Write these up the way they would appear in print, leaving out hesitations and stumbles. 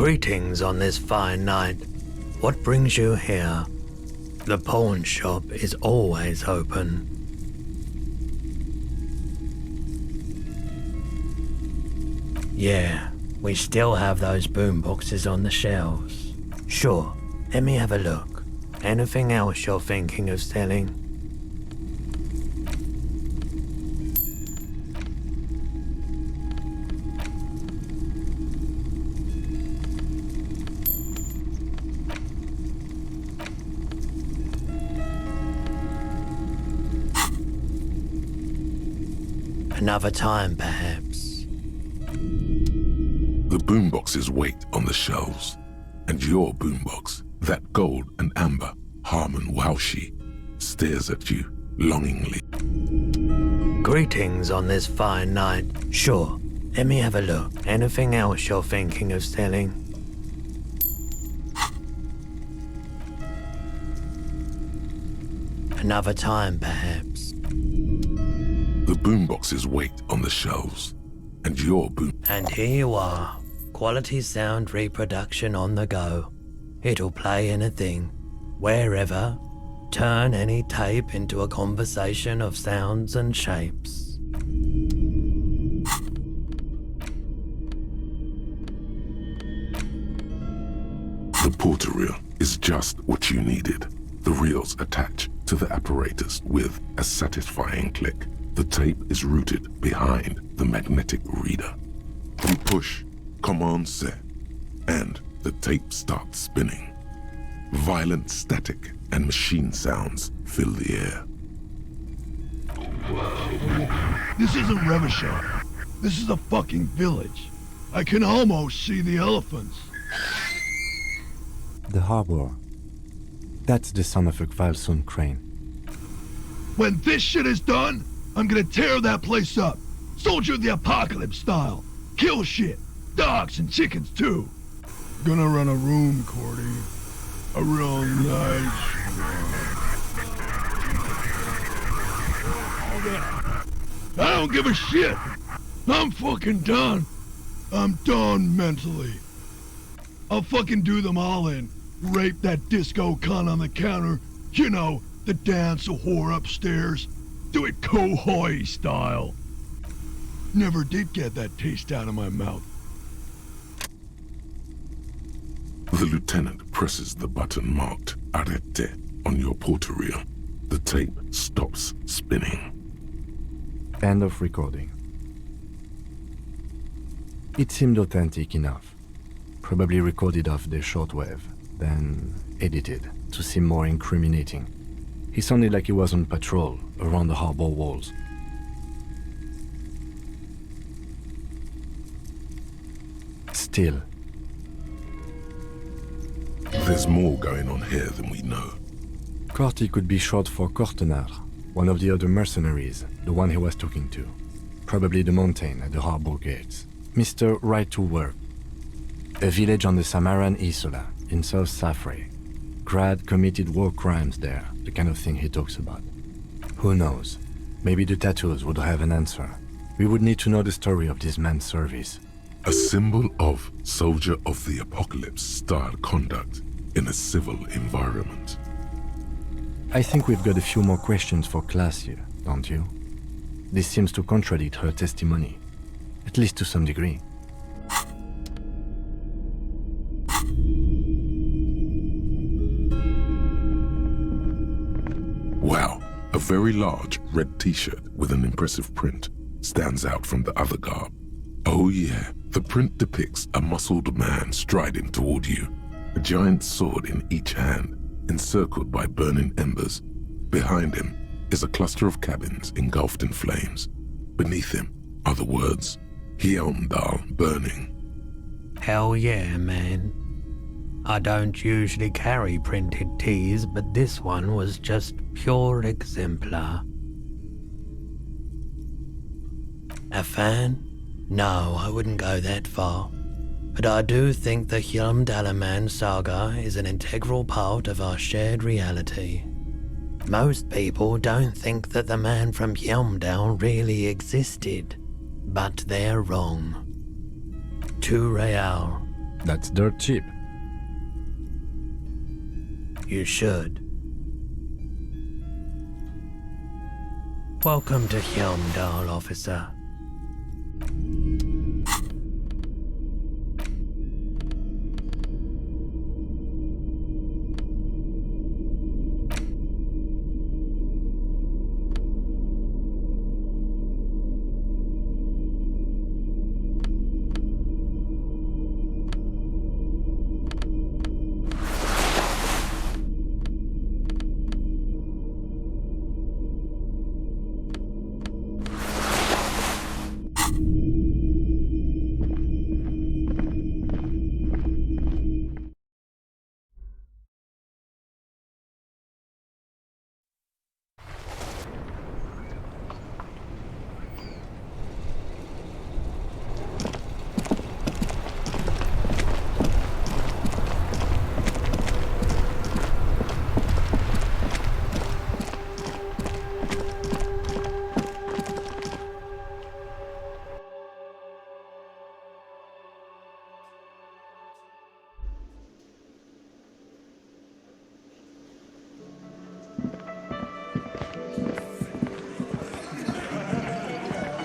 Greetings on this fine night. What brings you here? The pawn shop is always open. Yeah, we still have those boomboxes on the shelves. Sure, let me have a look. Anything else you're thinking of selling? Another time, perhaps. The boomboxes wait on the shelves, and your boombox, that gold and amber Harmon Waushi, stares at you longingly. Greetings on this fine night. Sure, let me have a look. Anything else you're thinking of selling? Another time, perhaps. The boomboxes wait on the shelves, and your boom... And here you are. Quality sound reproduction on the go. It'll play anything, wherever. Turn any tape into a conversation of sounds and shapes. The porter reel is just what you needed. The reels attach to the apparatus with a satisfying click. The tape is rooted behind the magnetic reader. You push Command Set, and the tape starts spinning. Violent static and machine sounds fill the air. This isn't Revachol. This is a fucking village. I can almost see the elephants. The harbor. That's the sound of a Kvalsund crane. When this shit is done, I'm gonna tear that place up. Soldier of the Apocalypse style. Kill shit. Dogs and chickens too. Gonna run a room, Cordy. A real nice one. I don't give a shit. I'm fucking done. I'm done mentally. I'll fucking do them all in. Rape that disco cunt on the counter. You know, the dance a whore upstairs. Do it Kohoi style. Never did get that taste out of my mouth. The lieutenant presses the button marked Arrête on your porter reel. The tape stops spinning. End of recording. It seemed authentic enough. Probably recorded off the shortwave, then edited to seem more incriminating. He sounded like he was on patrol around the harbor walls. Still, There's more going on here than we know. Corty could be short for Cortenard, one of the other mercenaries, the one he was talking to. Probably the mountain at the harbor gates. Mr. Right to Work. A village on the Samaran Isola, in South Safre. Grad committed war crimes there, the kind of thing he talks about. Who knows? Maybe the tattoos would have an answer. We would need to know the story of this man's service. A symbol of soldier of the apocalypse style conduct in a civil environment. I think we've got a few more questions for class here, don't you? This seems to contradict her testimony, at least to some degree. Wow, a very large red t-shirt with an impressive print stands out from the other garb. Oh yeah, the print depicts a muscled man striding toward you, a giant sword in each hand, encircled by burning embers. Behind him is a cluster of cabins engulfed in flames. Beneath him are the words, Hjelmdal burning. Hell yeah, man. I don't usually carry printed tees, but this one was just pure exemplar. A fan? No, I wouldn't go that far. But I do think the Hjelmdalaman saga is an integral part of our shared reality. Most people don't think that the man from Hjelmdal really existed, but they're wrong. 2 real. That's dirt cheap. You should. Welcome to Hyomdal, officer.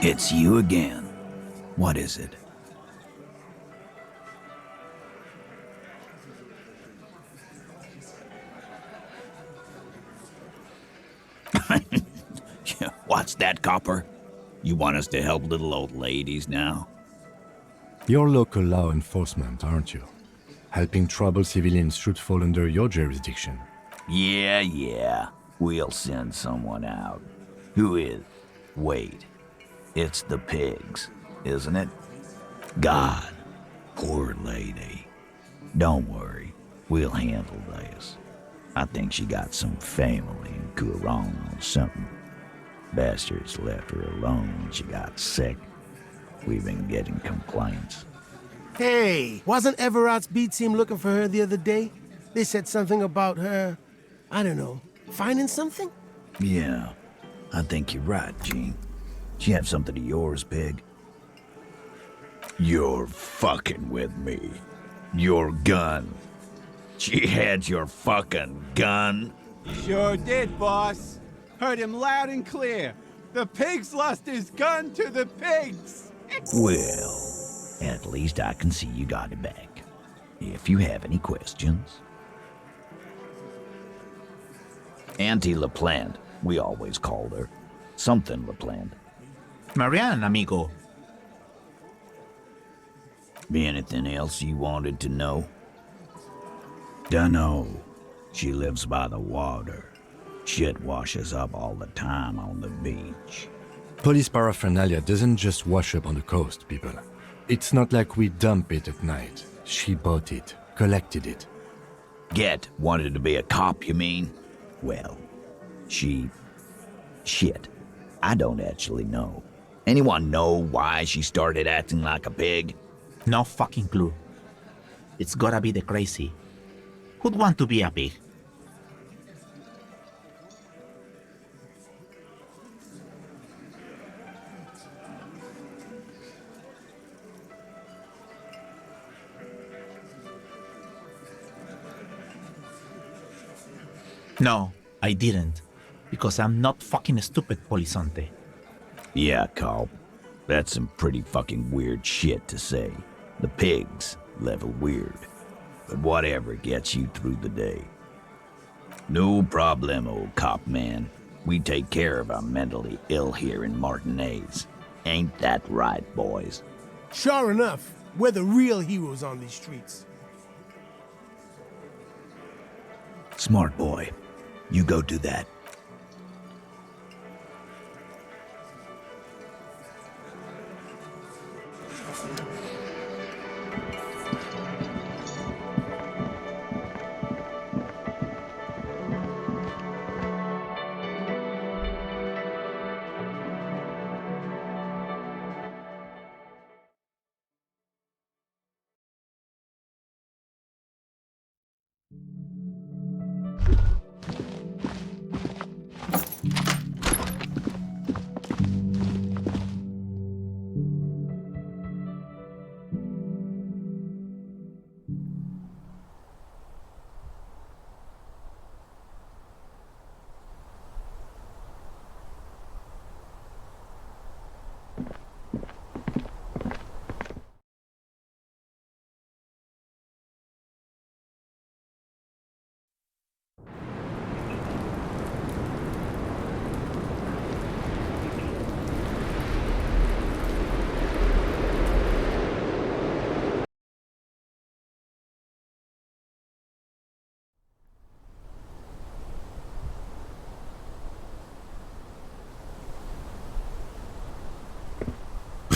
It's you again. What is it? What's that, copper? You want us to help little old ladies now? You're local law enforcement, aren't you? Helping troubled civilians should fall under your jurisdiction. Yeah. We'll send someone out. Who is? Wait. It's the pigs, isn't it? God, poor lady. Don't worry. We'll handle this. I think she got some family in Kurong or something. Bastards left her alone when she got sick. We've been getting complaints. Hey, wasn't Everard's B team looking for her the other day? They said something about her, I don't know, finding something? Yeah, I think you're right, Gene. She have something of yours, pig? You're fucking with me. Your gun. She had your fucking gun? Sure did, boss. Heard him loud and clear. The pigs lost his gun to the pigs. Well, at least I can see you got it back. If you have any questions. Auntie LaPlante, we always called her. Something LaPlante. Marianne, amigo. Be anything else you wanted to know? Dunno. She lives by the water. Shit washes up all the time on the beach. Police paraphernalia doesn't just wash up on the coast, people. It's not like we dump it at night. She bought it, collected it. Get wanted to be a cop, you mean? Well, shit. I don't actually know. Anyone know why she started acting like a pig? No fucking clue. It's gotta be the crazy. Who'd want to be a pig? No, I didn't. Because I'm not fucking stupid, Polizonte. Yeah, cop. That's some pretty fucking weird shit to say. The pigs level weird. But whatever gets you through the day. No problemo, cop man. We take care of our mentally ill here in Martinez. Ain't that right, boys? Sure enough, we're the real heroes on these streets. Smart boy. You go do that.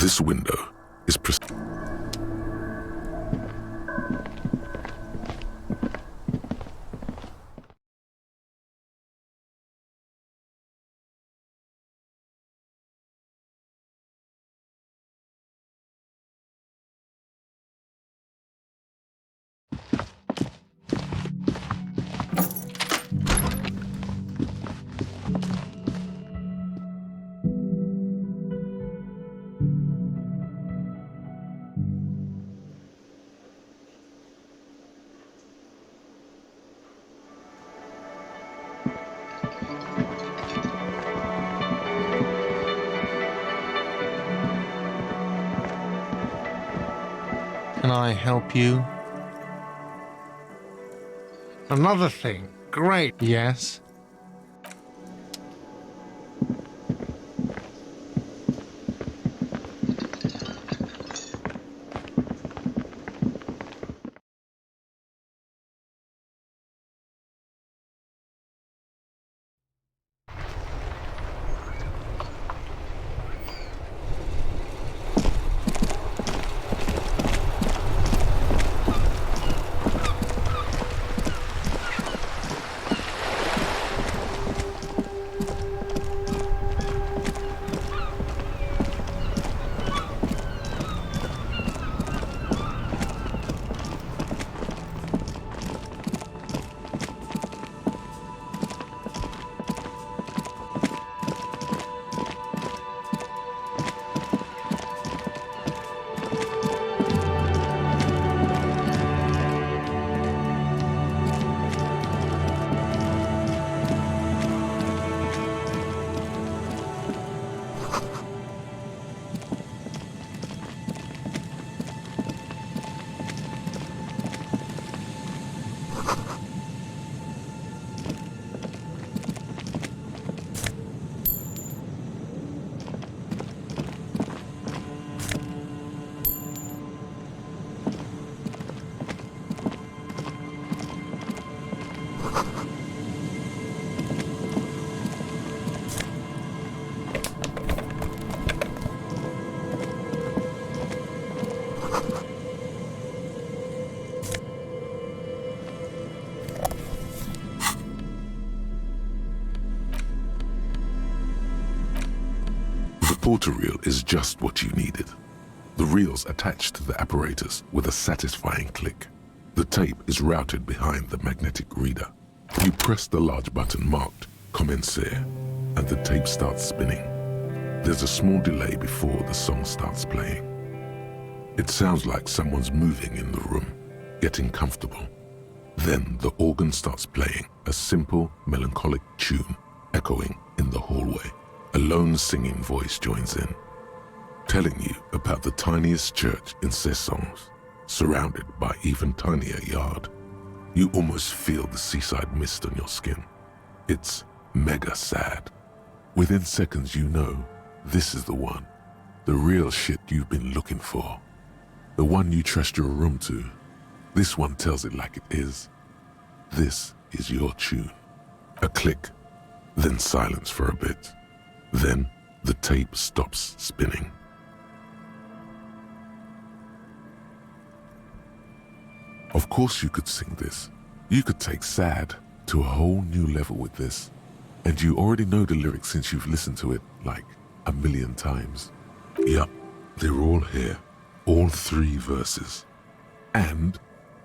This window is Can I help you? Another thing. Great. Yes. The porter reel is just what you needed. The reel's attached to the apparatus with a satisfying click. The tape is routed behind the magnetic reader. You press the large button marked Commencer, and the tape starts spinning. There's a small delay before the song starts playing. It sounds like someone's moving in the room, getting comfortable. Then the organ starts playing a simple, melancholic tune echoing in the hallway. A lone singing voice joins in, telling you about the tiniest church in Cessons, surrounded by even tinier yard. You almost feel the seaside mist on your skin. It's mega sad. Within seconds you know this is the one, the real shit you've been looking for, the one you trust your room to. This one tells it like it is. This is your tune. A click, then silence for a bit. Then the tape stops spinning. Of course you could sing this. You could take sad to a whole new level with this. And you already know the lyrics since you've listened to it like 1,000,000 times. Yup, they're all here. All 3 verses. And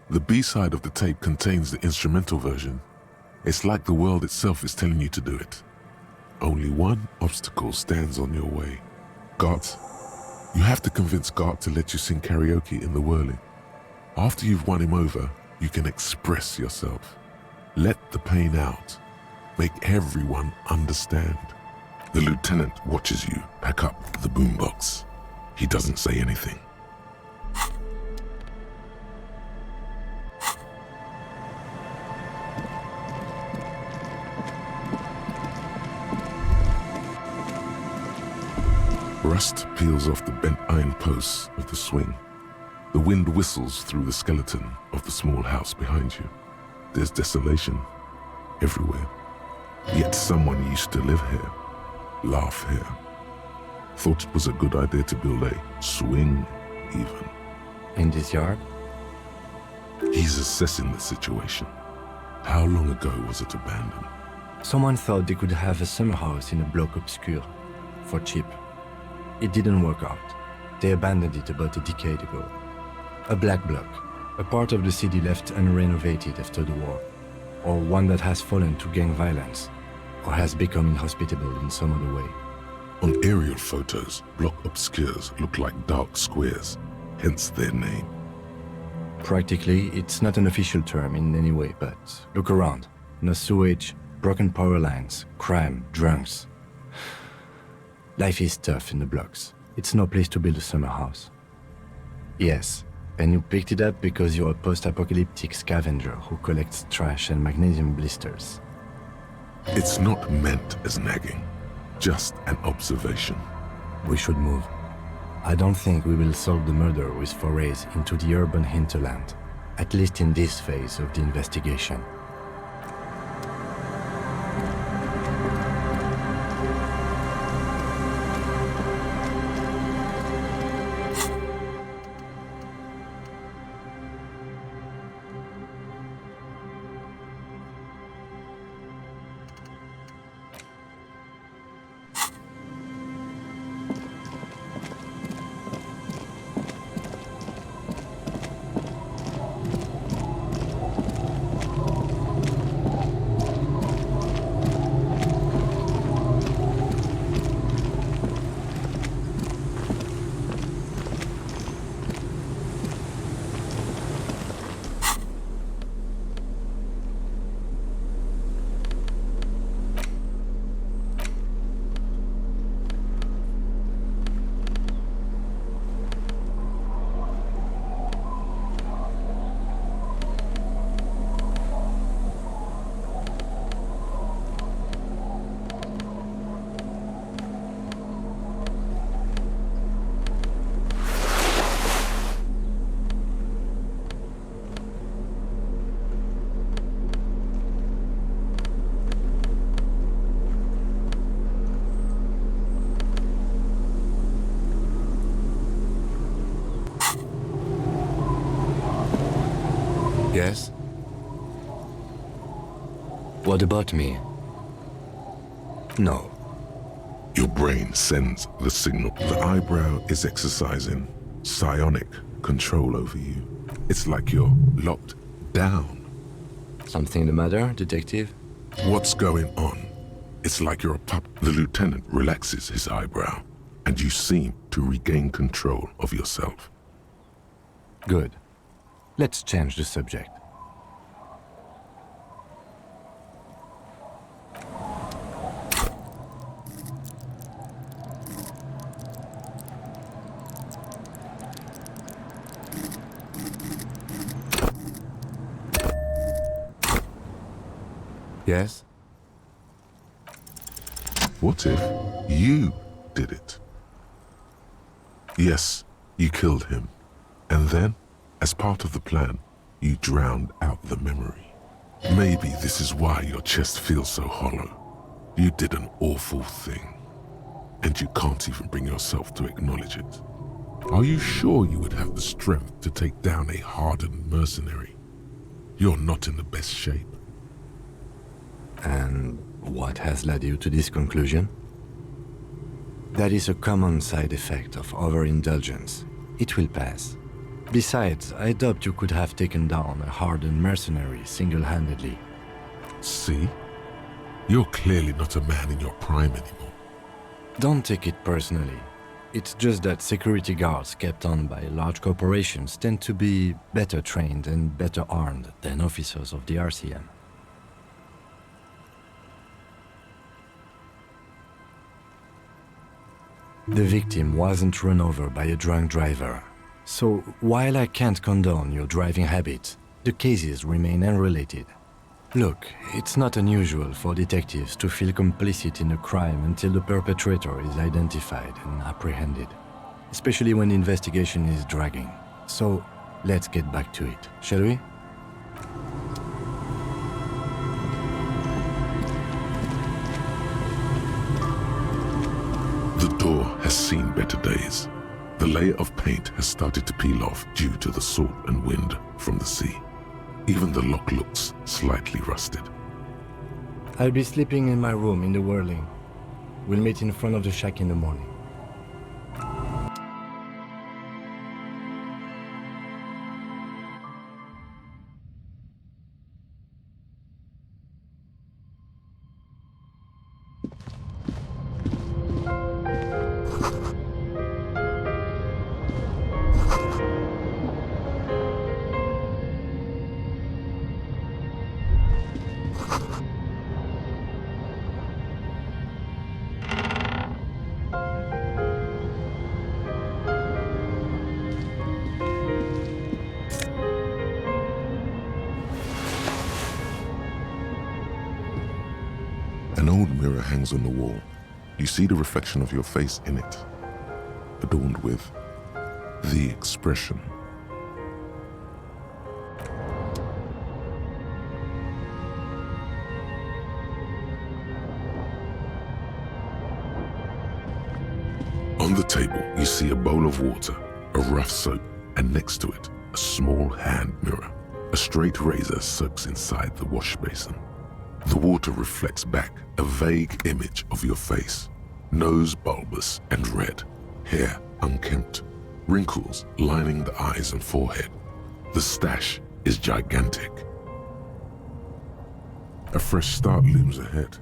the B-side of the tape contains the instrumental version. It's like the world itself is telling you to do it. Only one obstacle stands on your way. Gart. You have to convince Gart to let you sing karaoke in the whirling. After you've won him over, you can express yourself. Let the pain out. Make everyone understand. The lieutenant watches you pack up the boombox. He doesn't say anything. Rust peels off the bent iron posts of the swing. The wind whistles through the skeleton of the small house behind you. There's desolation everywhere. Yet someone used to live here, laugh here. Thought it was a good idea to build a swing, even. In this yard? He's assessing the situation. How long ago was it abandoned? Someone thought they could have a summer house in a bloc obscur, for cheap. It didn't work out. They abandoned it about a decade ago. A black bloc, a part of the city left unrenovated after the war, or one that has fallen to gang violence, or has become inhospitable in some other way. On aerial photos, block obscures look like dark squares, hence their name. Practically, it's not an official term in any way, but look around. No sewage, broken power lines, crime, drunks. Life is tough in the blocks. It's no place to build a summer house. Yes, and you picked it up because you're a post-apocalyptic scavenger who collects trash and magnesium blisters. It's not meant as nagging, just an observation. We should move. I don't think we will solve the murder with forays into the urban hinterland, at least in this phase of the investigation. Yes? What about me? No. Your brain sends the signal. The eyebrow is exercising psionic control over you. It's like you're locked down. Something the matter, detective? What's going on? It's like you're a pup. The lieutenant relaxes his eyebrow, and you seem to regain control of yourself. Good. Let's change the subject. Yes? What if you did it? Yes, you killed him. And then, as part of the plan, you drowned out the memory. Maybe this is why your chest feels so hollow. You did an awful thing, and you can't even bring yourself to acknowledge it. Are you sure you would have the strength to take down a hardened mercenary? You're not in the best shape. And what has led you to this conclusion? That is a common side effect of overindulgence. It will pass. Besides, I doubt you could have taken down a hardened mercenary single-handedly. See? You're clearly not a man in your prime anymore. Don't take it personally. It's just that security guards kept on by large corporations tend to be better trained and better armed than officers of the RCM. The victim wasn't run over by a drunk driver. So, while I can't condone your driving habits, the cases remain unrelated. Look, it's not unusual for detectives to feel complicit in a crime until the perpetrator is identified and apprehended, especially when the investigation is dragging. So, let's get back to it, shall we? The door has has seen better days. The layer of paint has started to peel off due to the salt and wind from the sea. Even the lock looks slightly rusted. I'll be sleeping in my room in the whirling. We'll meet in front of the shack in the morning. An old mirror hangs on the wall. You see the reflection of your face in it, adorned with the expression. On the table, you see a bowl of water, a rough soap, and next to it, a small hand mirror. A straight razor soaks inside the wash basin. The water reflects back a vague image of your face. Nose bulbous and red, hair unkempt, wrinkles lining the eyes and forehead. The stash is gigantic. A fresh start looms ahead.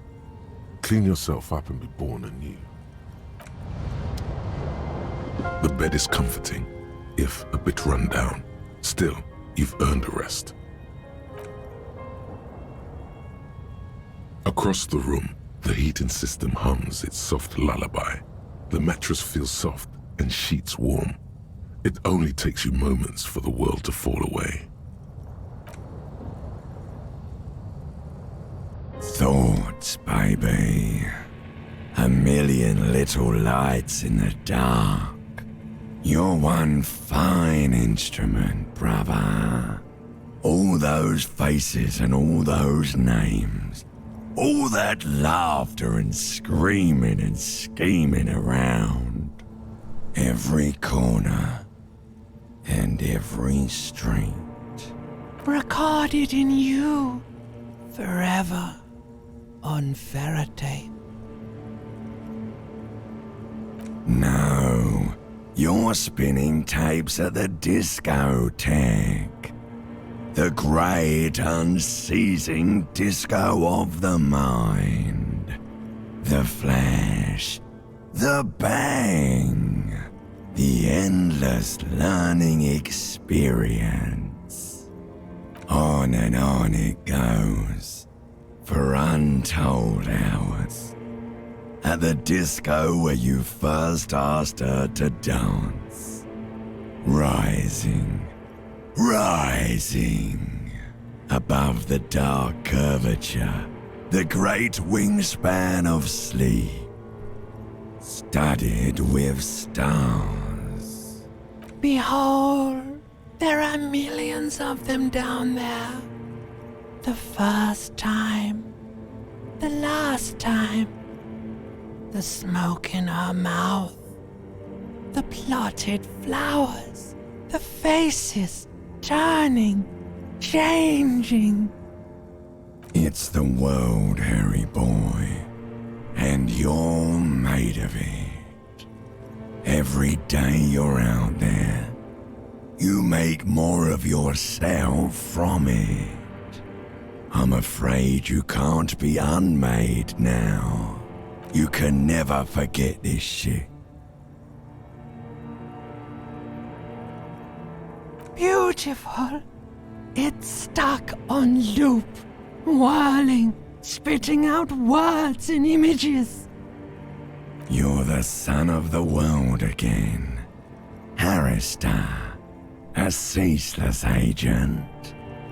Clean yourself up and be born anew. The bed is comforting, if a bit run down. Still, you've earned a rest. Across the room, the heating system hums its soft lullaby. The mattress feels soft and sheets warm. It only takes you moments for the world to fall away. Thoughts, baby. A million little lights in the dark. You're one fine instrument, brother. All those faces and all those names. All that laughter and screaming and scheming around. Every corner and every street. Recorded in you forever on ferrotape. No, you're spinning tapes at the discotheque. The great unceasing disco of the mind. The flash, the bang, the endless learning experience. On and on it goes, for untold hours. At the disco where you first asked her to dance. Rising, above the dark curvature, the great wingspan of sleep, studded with stars. Behold, there are millions of them down there. The first time, the last time, the smoke in her mouth, the plotted flowers, the faces turning, changing. It's the world, Harry boy, and you're made of it. Every day you're out there, you make more of yourself from it. I'm afraid you can't be unmade now. You can never forget this shit. Beautiful. It's stuck on loop, whirling, spitting out words and images. You're the son of the world again. Harrister, a ceaseless agent.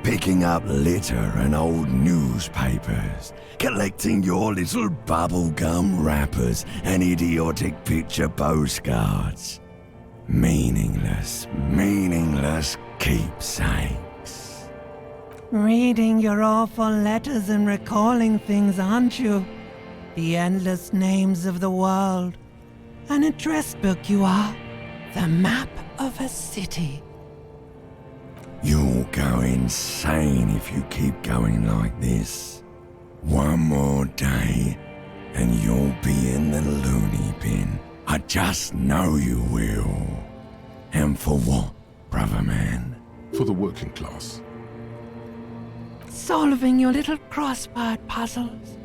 Picking up litter and old newspapers, collecting your little bubblegum wrappers and idiotic picture postcards. Meaningless keepsakes. Reading your awful letters and recalling things, aren't you? The endless names of the world. An address book you are. The map of a city. You'll go insane if you keep going like this. One more day, and you'll be in the loony bin. I just know you will. And for what, brother man? For the working class. Solving your little crossword puzzles.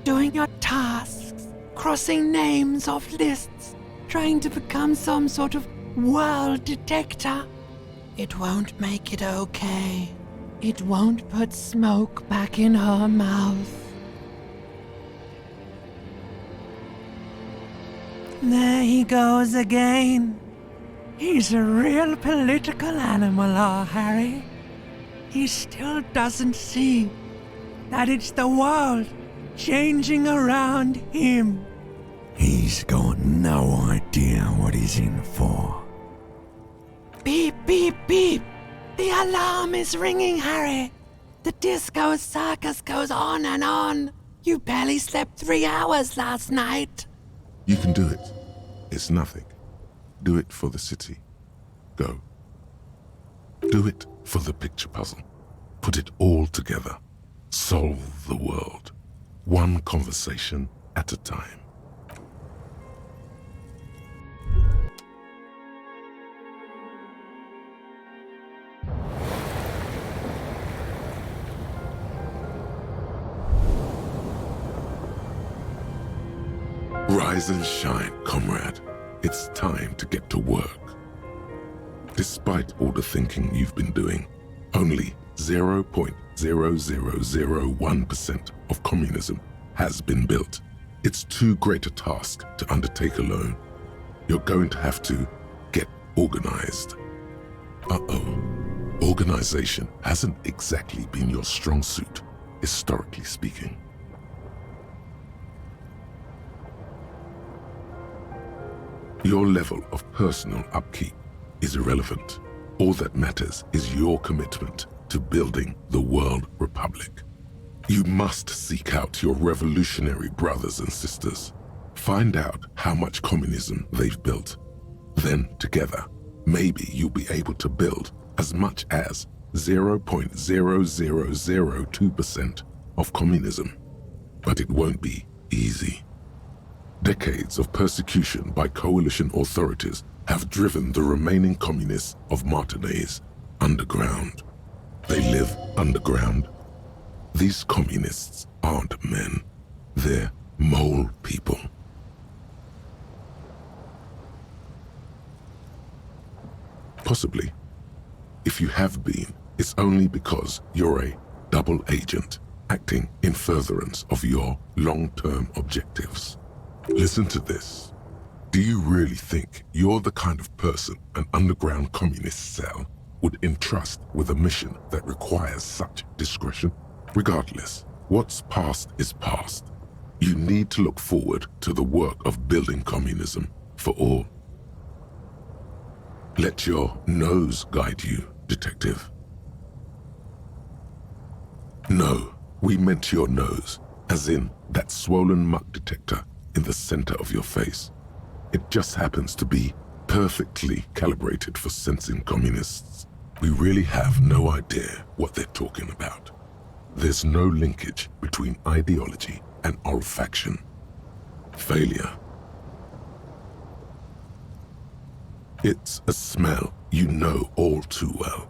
Doing your tasks. Crossing names off lists. Trying to become some sort of world detector. It won't make it okay. It won't put smoke back in her mouth. There he goes again. He's a real political animal, our Harry. He still doesn't see that it's the world changing around him. He's got no idea what he's in for. Beep, beep, beep. The alarm is ringing, Harry. The disco circus goes on and on. You barely slept 3 hours last night. You can do it. It's nothing. Do it for the city. Go. Do it for the picture puzzle. Put it all together. Solve the world. One conversation at a time. Rise and shine, comrade. It's time to get to work. Despite all the thinking you've been doing, only 0.0001% of communism has been built. It's too great a task to undertake alone. You're going to have to get organized. Uh-oh. Organization hasn't exactly been your strong suit, historically speaking. Your level of personal upkeep is irrelevant. All that matters is your commitment to building the World Republic. You must seek out your revolutionary brothers and sisters. Find out how much communism they've built. Then, together, maybe you'll be able to build as much as 0.0002% of communism. But it won't be easy. Decades of persecution by coalition authorities have driven the remaining communists of Martinaise underground. They live underground. These communists aren't men. They're mole people. Possibly. If you have been, it's only because you're a double agent acting in furtherance of your long-term objectives. Listen to this. Do you really think you're the kind of person an underground communist cell would entrust with a mission that requires such discretion? Regardless, what's past is past. You need to look forward to the work of building communism for all. Let your nose guide you, detective. No, we meant your nose, as in that swollen muck detector in the center of your face. It just happens to be perfectly calibrated for sensing communists. We really have no idea what they're talking about. There's no linkage between ideology and olfaction. Failure. It's a smell you know all too well,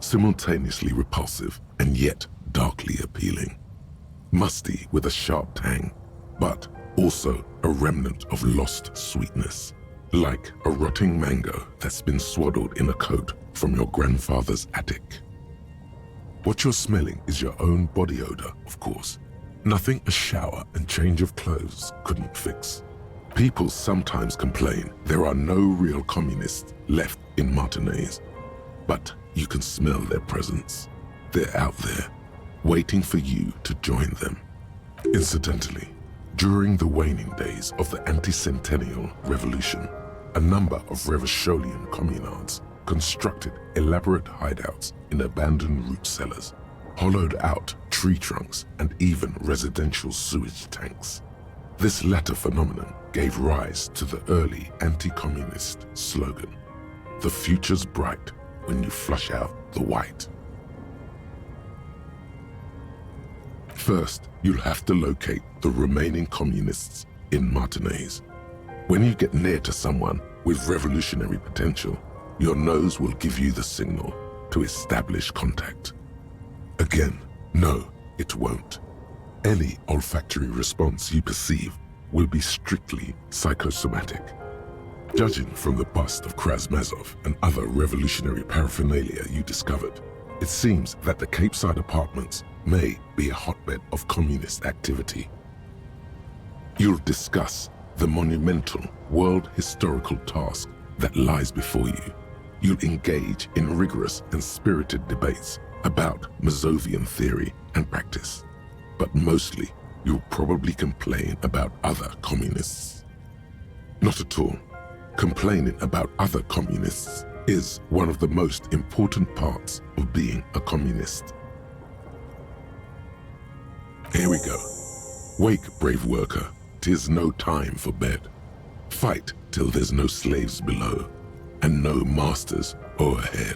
simultaneously repulsive and yet darkly appealing. Musty with a sharp tang, but also a remnant of lost sweetness, like a rotting mango that's been swaddled in a coat from your grandfather's attic. What you're smelling is your own body odor, of course. Nothing a shower and change of clothes couldn't fix. People sometimes complain there are no real communists left in Martinaise, but you can smell their presence. They're out there, waiting for you to join them. Incidentally, during the waning days of the anti-centennial revolution, a number of Revacholian communards constructed elaborate hideouts in abandoned root cellars, hollowed out tree trunks, and even residential sewage tanks. This latter phenomenon gave rise to the early anti-communist slogan, "The future's bright when you flush out the white." First, you'll have to locate the remaining communists in Martinez. When you get near to someone with revolutionary potential, your nose will give you the signal to establish contact. Again, no, it won't. Any olfactory response you perceive will be strictly psychosomatic. Judging from the bust of Krasmazov and other revolutionary paraphernalia you discovered, it seems that the Cape Side apartments may be a hotbed of communist activity. You'll discuss the monumental world historical task that lies before you. You'll engage in rigorous and spirited debates about Mazovian theory and practice. But mostly, you'll probably complain about other communists. Not at all. Complaining about other communists is one of the most important parts of being a communist. Here we go. Wake, brave worker. 'Tis no time for bed. Fight till there's no slaves below, and no masters o'erhead.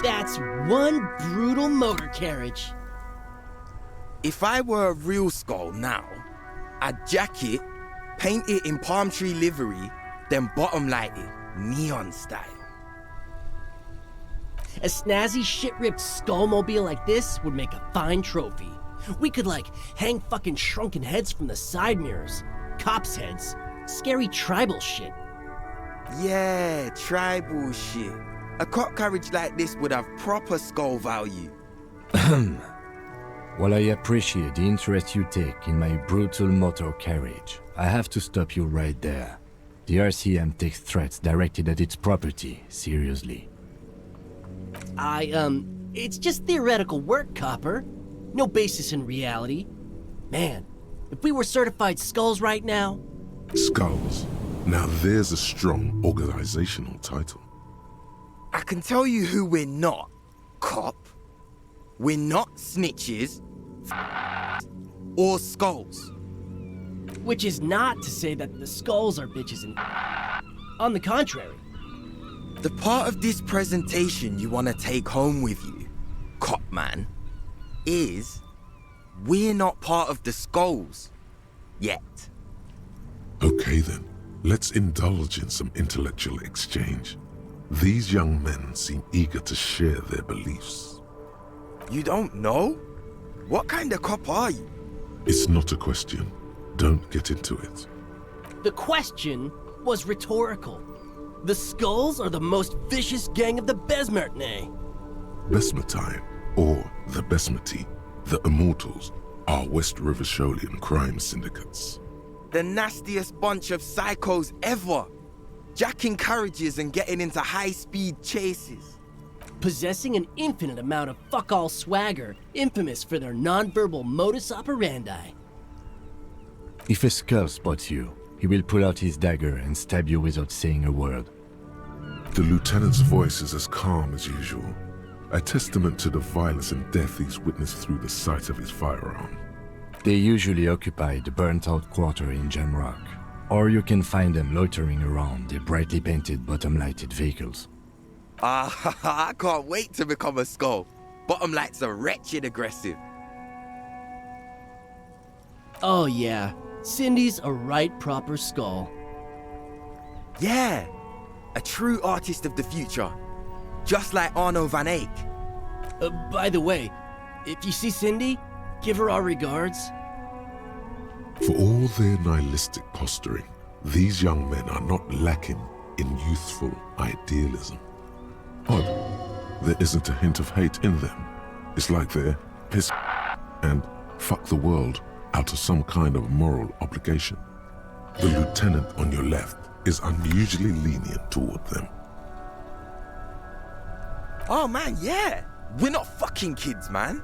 That's one brutal motor carriage. If I were a real skull now, I'd jack it, paint it in palm tree livery, then bottom light it, neon style. A snazzy shit-ripped skullmobile like this would make a fine trophy. We could, like, hang fucking shrunken heads from the side mirrors. Cops' heads. Scary tribal shit. Yeah, tribal shit. A cop carriage like this would have proper skull value. While I appreciate the interest you take in my brutal motor carriage, I have to stop you right there. The RCM takes threats directed at its property seriously. It's just theoretical work, Copper. No basis in reality. Man, if we were certified skulls right now... Skulls. Now there's a strong organizational title. I can tell you who we're not, cop. We're not snitches or skulls. Which is not to say that the skulls are bitches and... On the contrary. The part of this presentation you want to take home with you, cop man, is we're not part of the skulls. Yet. Okay then, let's indulge in some intellectual exchange. These young men seem eager to share their beliefs. You don't know? What kind of cop are you? It's not a question. Don't get into it. The question was rhetorical. The skulls are the most vicious gang of the Besmertne. Besmertine, or the Besmati, the Immortals, are West Riversholian crime syndicates. The nastiest bunch of psychos ever. jacking carriages and getting into high-speed chases. Possessing an infinite amount of fuck-all swagger, infamous for their non-verbal modus operandi. If a skull spots you, he will pull out his dagger and stab you without saying a word. The lieutenant's voice is as calm as usual, a testament to the violence and death he's witnessed through the sight of his firearm. They usually occupy the burnt-out quarter in Jamrock, or you can find them loitering around their brightly painted bottom-lighted vehicles. I can't wait to become a skull. Bottom lights are wretched aggressive. Oh yeah, Cindy's a right proper skull. Yeah, a true artist of the future. Just like Arno van Eyck. By the way, if you see Cindy, give her our regards. For all their nihilistic posturing, these young men are not lacking in youthful idealism. Odd, there isn't a hint of hate in them. It's like they're piss and fuck the world out of some kind of moral obligation. The lieutenant on your left is unusually lenient toward them. Oh man, yeah. We're not fucking kids, man.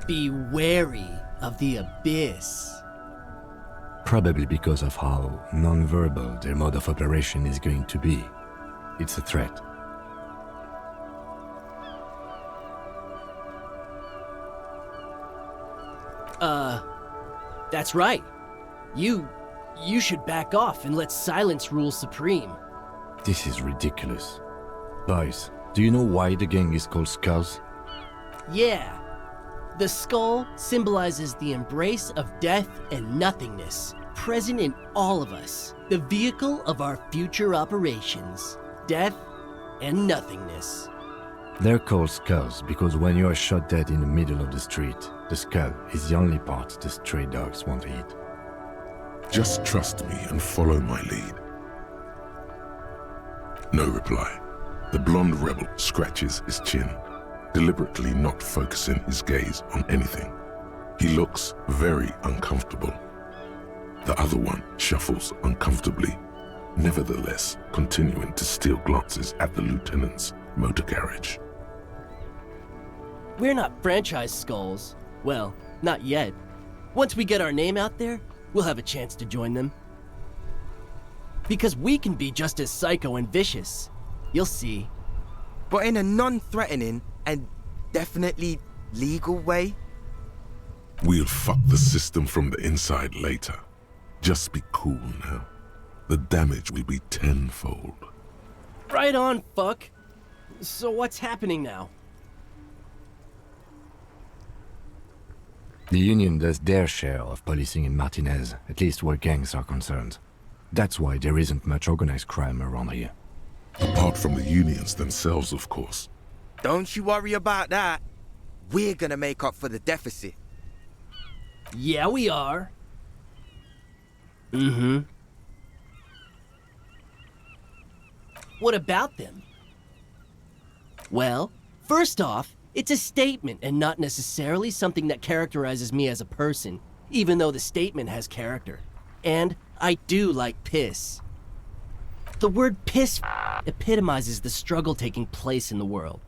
Be wary of the abyss. Probably because of how non-verbal their mode of operation is going to be. It's a threat. That's right. You should back off and let silence rule supreme. This is ridiculous. Boys, do you know why the gang is called Skulls? Yeah. The skull symbolizes the embrace of death and nothingness, present in all of us. The vehicle of our future operations. Death and nothingness. They're called Skulls because when you are shot dead in the middle of the street, the skull is the only part the stray dogs want to eat. Just trust me and follow my lead. No reply. The blonde rebel scratches his chin, deliberately not focusing his gaze on anything. He looks very uncomfortable. The other one shuffles uncomfortably, nevertheless continuing to steal glances at the lieutenant's motor carriage. We're not franchise skulls. Well, not yet. Once we get our name out there, we'll have a chance to join them. Because we can be just as psycho and vicious. You'll see. But in a non-threatening and definitely legal way. We'll fuck the system from the inside later. Just be cool now. The damage will be tenfold. Right on, fuck. So what's happening now? The Union does their share of policing in Martinez, at least where gangs are concerned. That's why there isn't much organized crime around here. Apart from the unions themselves, of course. Don't you worry about that. We're gonna make up for the deficit. Yeah, we are. Mm-hmm. What about them? Well, first off, it's a statement and not necessarily something that characterizes me as a person, even though the statement has character. And I do like piss. The word piss epitomizes the struggle taking place in the world.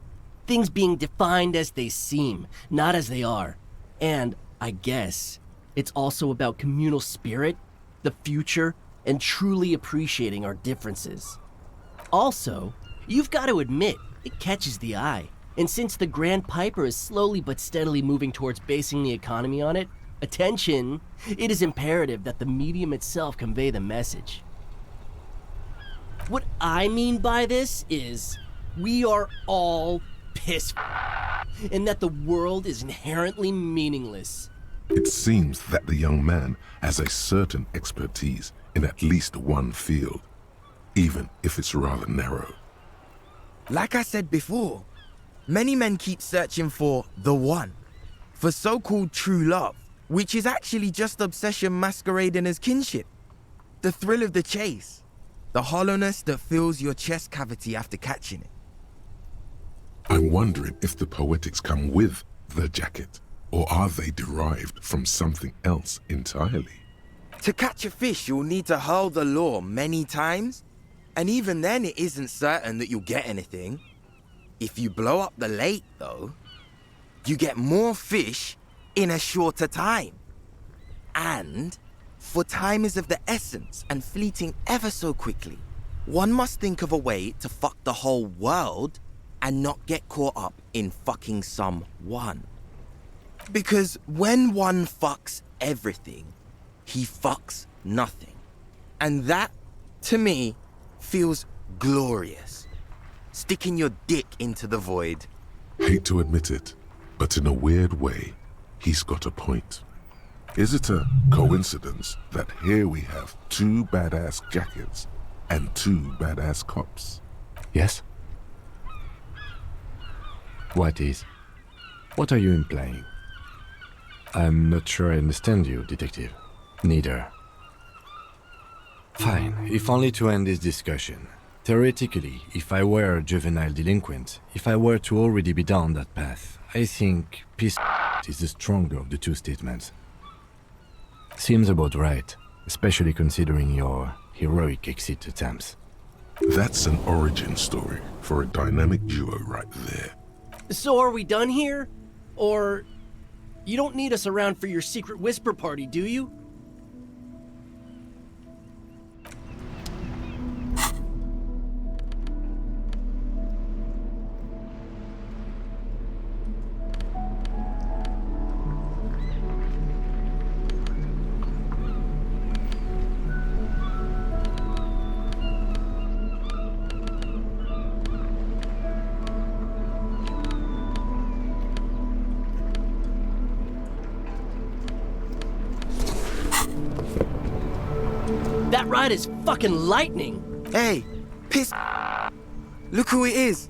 Things being defined as they seem, not as they are. And, I guess, it's also about communal spirit, the future, and truly appreciating our differences. Also, you've got to admit, it catches the eye. And since the Grand Piper is slowly but steadily moving towards basing the economy on it, attention, it is imperative that the medium itself convey the message. What I mean by this is, we are all piss and that the world is inherently meaningless. It seems that the young man has a certain expertise in at least one field, even if it's rather narrow. Like I said before, many men keep searching for the one, for so-called true love, which is actually just obsession masquerading as kinship. The thrill of the chase, the hollowness that fills your chest cavity after catching it. I'm wondering if the poetics come with the jacket, or are they derived from something else entirely? To catch a fish, you'll need to hurl the lure many times, And even then, it isn't certain that you'll get anything. If you blow up the lake, though, you get more fish in a shorter time. And, for time is of the essence and fleeting ever so quickly, one must think of a way to fuck the whole world and not get caught up in fucking someone. Because when one fucks everything, he fucks nothing. And that, to me, feels glorious. Sticking your dick into the void. Hate to admit it, but in a weird way, he's got a point. Is it a coincidence that here we have 2 badass jackets and 2 badass cops? Yes? What is? What are you implying? I'm not sure I understand you, detective. Neither. Fine, if only to end this discussion. Theoretically, if I were a juvenile delinquent, if I were to already be down that path, I think peace is the stronger of the 2 statements. Seems about right, especially considering your heroic exit attempts. That's an origin story for a dynamic duo right there. So are we done here? Or you don't need us around for your secret whisper party, do you? That ride is fucking lightning. Hey, piss. Look who it is.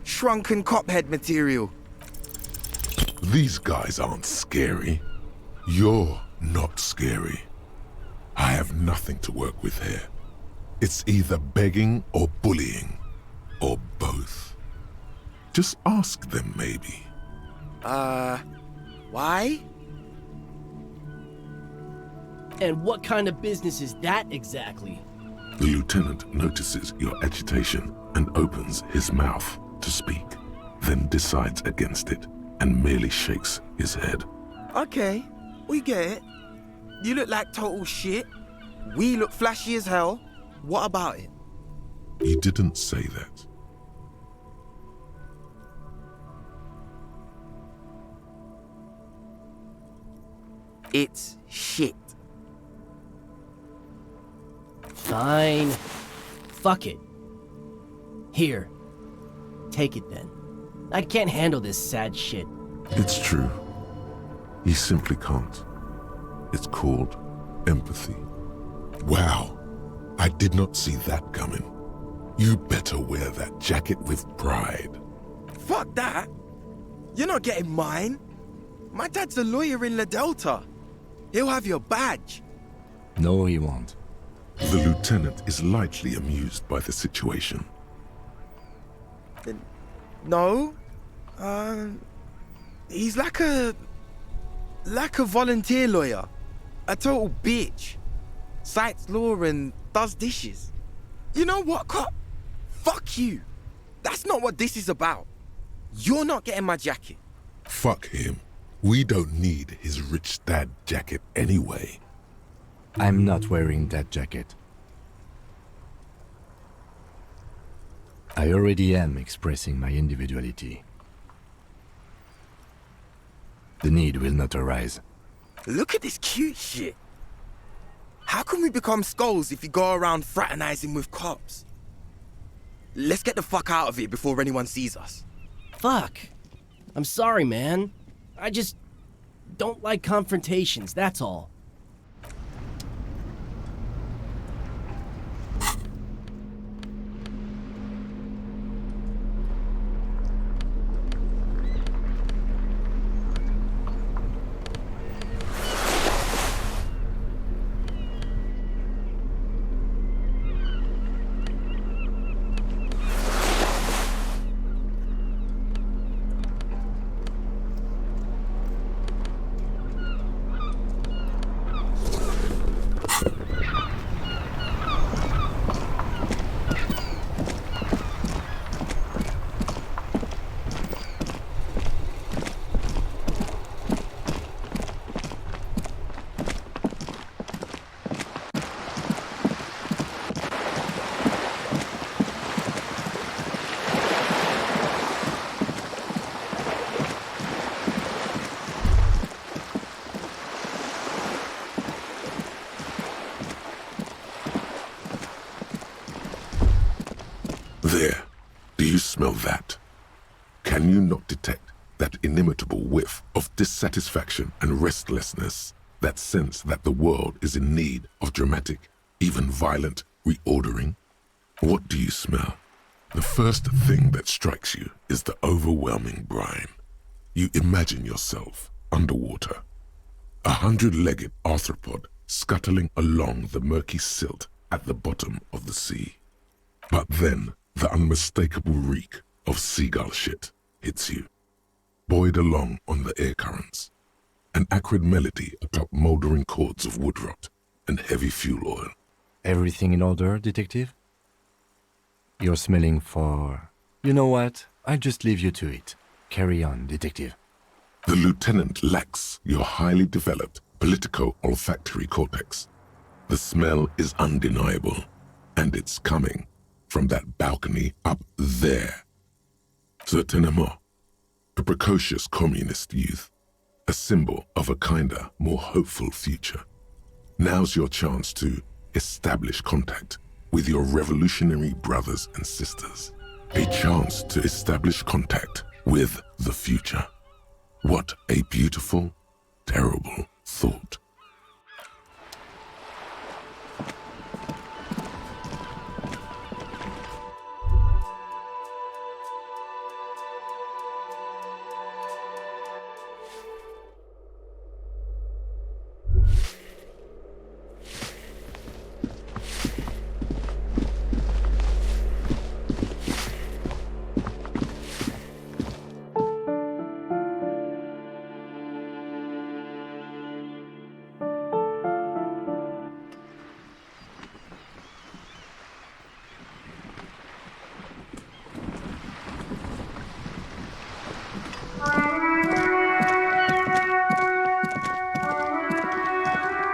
Shrunken cophead material. These guys aren't scary. You're not scary. I have nothing to work with here. It's either begging or bullying, or both. Just ask them, maybe. Why? And what kind of business is that exactly? The lieutenant notices your agitation and opens his mouth to speak, then decides against it and merely shakes his head. Okay, we get it. You look like total shit. We look flashy as hell. What about it? You didn't say that. It's shit. Fine. Fuck it. Here. Take it then. I can't handle this sad shit. It's true. You simply can't. It's called empathy. Wow. I did not see that coming. You better wear that jacket with pride. Fuck that. You're not getting mine. My dad's a lawyer in La Delta. He'll have your badge. No, he won't. The lieutenant is lightly amused by the situation. No. He's like a volunteer lawyer. A total bitch. Cites law and does dishes. You know what, cop? Fuck you. That's not what this is about. You're not getting my jacket. Fuck him. We don't need his rich dad jacket anyway. I'm not wearing that jacket. I already am expressing my individuality. The need will not arise. Look at this cute shit. How can we become skulls if you go around fraternizing with cops? Let's get the fuck out of here before anyone sees us. Fuck. I'm sorry, man. I just don't like confrontations, that's all. There. Do you smell that? Can you not detect that inimitable whiff of dissatisfaction and restlessness, that sense that the world is in need of dramatic, even violent reordering? What do you smell? The first thing that strikes you is the overwhelming brine. You imagine yourself underwater, a 100-legged arthropod scuttling along the murky silt at the bottom of the sea. But then the unmistakable reek of seagull shit hits you, buoyed along on the air currents, an acrid melody atop mouldering cords of wood rot and heavy fuel oil. Everything in order, detective? You're smelling for... You know what? I'll just leave you to it. Carry on, detective. The lieutenant lacks your highly developed politico-olfactory cortex. The smell is undeniable, and it's coming from that balcony up there. Certainement, a precocious communist youth, a symbol of a kinder, more hopeful future. Now's your chance to establish contact with your revolutionary brothers and sisters. A chance to establish contact with the future. What a beautiful, terrible thought.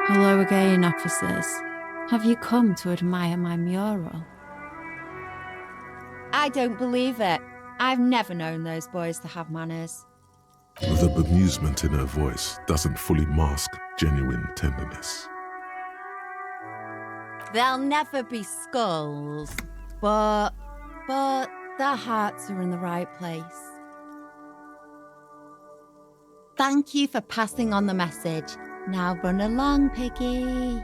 Hello again, officers. Have you come to admire my mural? I don't believe it. I've never known those boys to have manners. The bemusement in her voice doesn't fully mask genuine tenderness. They'll never be skulls, but their hearts are in the right place. Thank you for passing on the message. Now run along, Piggy.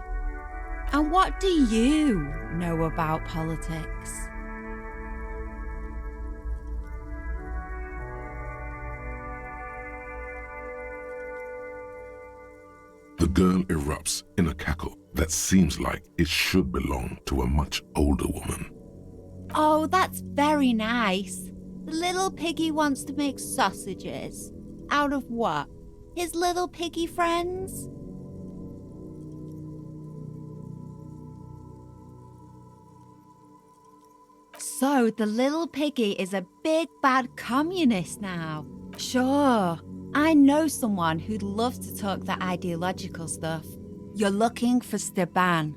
And what do you know about politics? The girl erupts in a cackle that seems like it should belong to a much older woman. Oh, that's very nice. The little piggy wants to make sausages. Out of what? His little piggy friends? So the little piggy is a big bad communist now. Sure, I know someone who'd love to talk that ideological stuff. You're looking for Steban,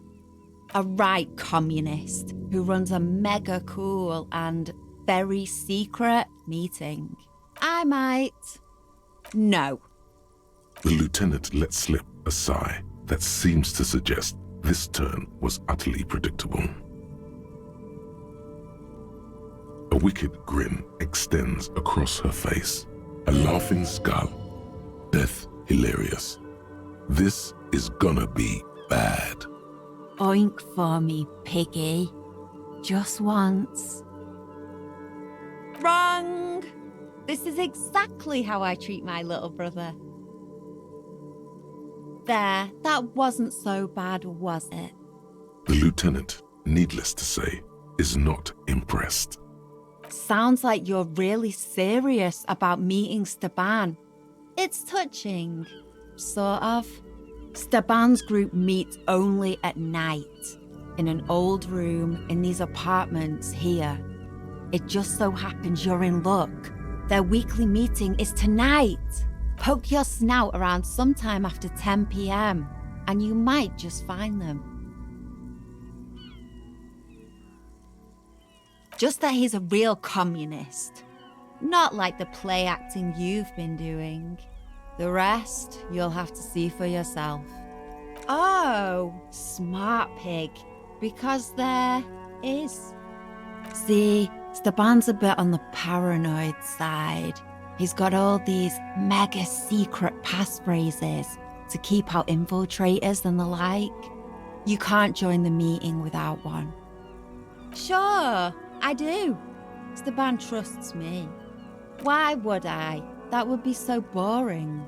a right communist who runs a mega cool and very secret meeting. I might... No. The lieutenant let slip a sigh that seems to suggest this turn was utterly predictable. A wicked grin extends across her face, a laughing skull, death hilarious. This is gonna be bad. Oink for me, piggy. Just once. Wrong! This is exactly how I treat my little brother. There, that wasn't so bad, was it? The lieutenant, needless to say, is not impressed. Sounds like you're really serious about meeting Steban. It's touching, sort of. Steban's group meets only at night, in an old room in these apartments here. It just so happens you're in luck. Their weekly meeting is tonight. Poke your snout around sometime after 10 p.m. and you might just find them. Just that he's a real communist. Not like the play acting you've been doing. The rest, you'll have to see for yourself. Oh, smart pig. Because there is. See, Steban's a bit on the paranoid side. He's got all these mega secret passphrases to keep out infiltrators and the like. You can't join the meeting without one. Sure, I do. Steban trusts me. Why would I? That would be so boring.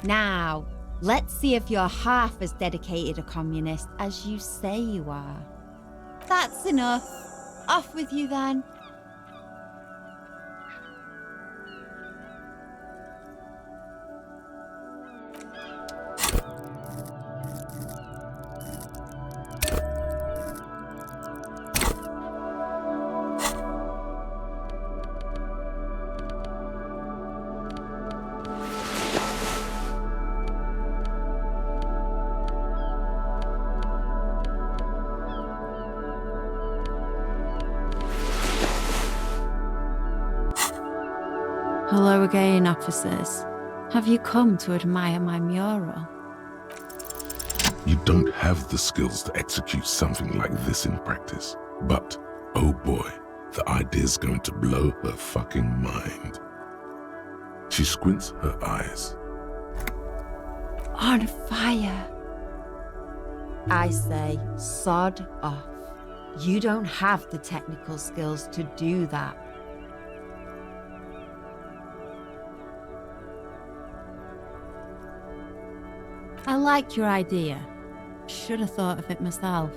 Now, let's see if you're half as dedicated a communist as you say you are. That's enough. Off with you then. Hello again, officers. Have you come to admire my mural? You don't have the skills to execute something like this in practice. But, oh boy, the idea's going to blow her fucking mind. She squints her eyes. On fire. I say, sod off. You don't have the technical skills to do that. I like your idea. Should have thought of it myself.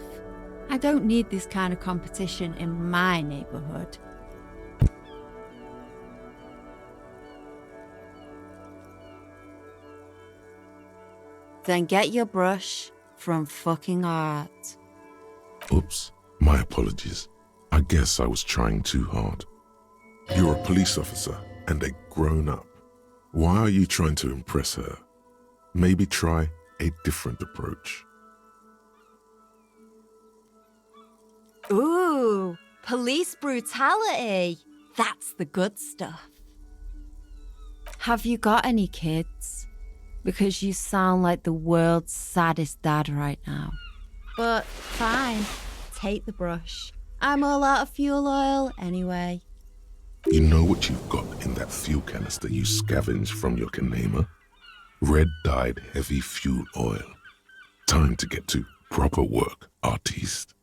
I don't need this kind of competition in my neighborhood. Then get your brush from fucking art. Oops, my apologies. I guess I was trying too hard. You're a police officer and a grown-up. Why are you trying to impress her? Maybe try a different approach. Ooh, police brutality. That's the good stuff. Have you got any kids? Because you sound like the world's saddest dad right now. But fine, take the brush. I'm all out of fuel oil anyway. You know what you've got in that fuel canister you scavenged from your Kanema? Red-dyed heavy fuel oil. Time to get to proper work, artiste.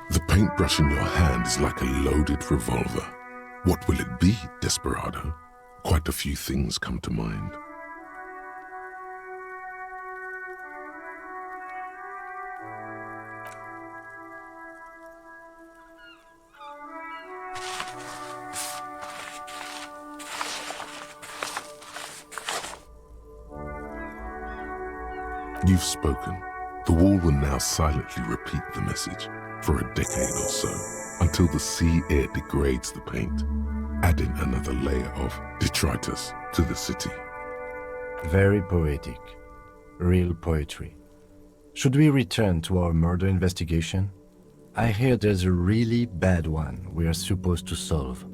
The paintbrush in your hand is like a loaded revolver. What will it be, Desperado? Quite a few things come to mind. You've spoken. The wall will now silently repeat the message for a decade or so, until the sea air degrades the paint, adding another layer of detritus to the city. Very poetic. Real poetry. Should we return to our murder investigation? I hear there's a really bad one we are supposed to solve.